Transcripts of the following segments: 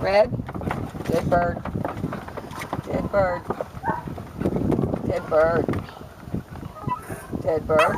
Red. Dead bird. Dead bird. Dead bird. Dead bird. Bird. Dead bird.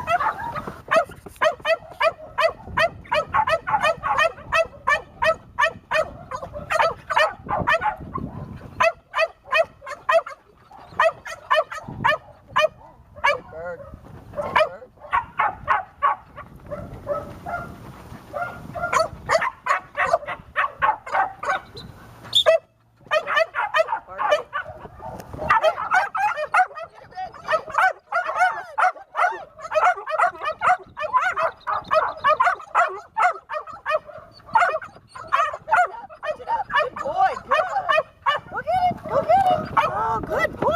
Oh, good boy.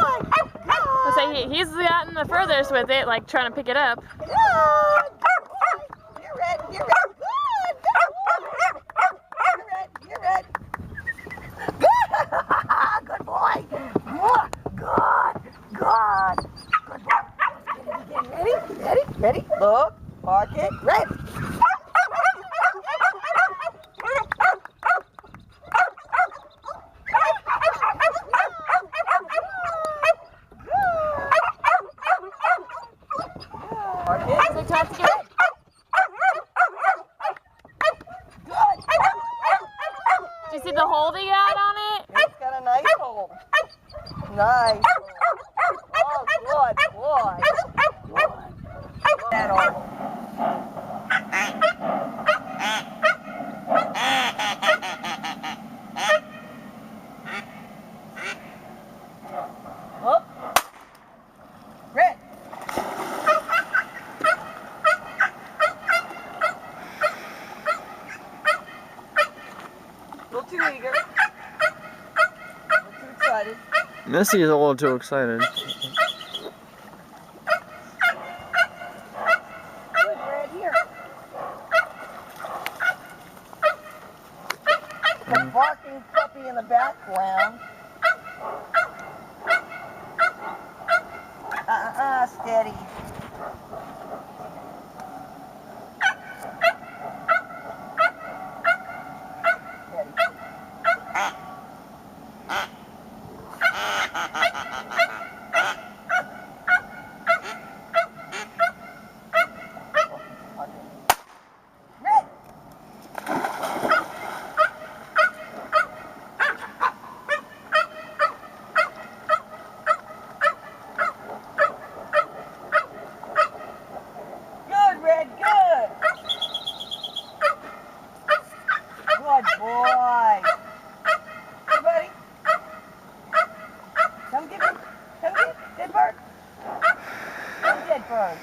I'll say he's gotten the furthest with it, like trying to pick it up. Good. Good boy. You're red. You're red. Good. Good boy. You're red. Good. Good boy. Good. Good. Good boy. Get it again. Ready? Ready? Ready? Look. Park it. Red. Park it. So try to get it. Good. Do you see the hole that you got on it? It's got a nice hole. Nice. Oh, good boy. Good. That hole. Oh. Red. A little too eager. A little too excited. Missy is a little too excited. Good, Red, here. The barking puppy in the background. Steady. Red. Good, Red, good. Good boy. Hey, buddy. Come get me. Come get dead bird. Come dead bird.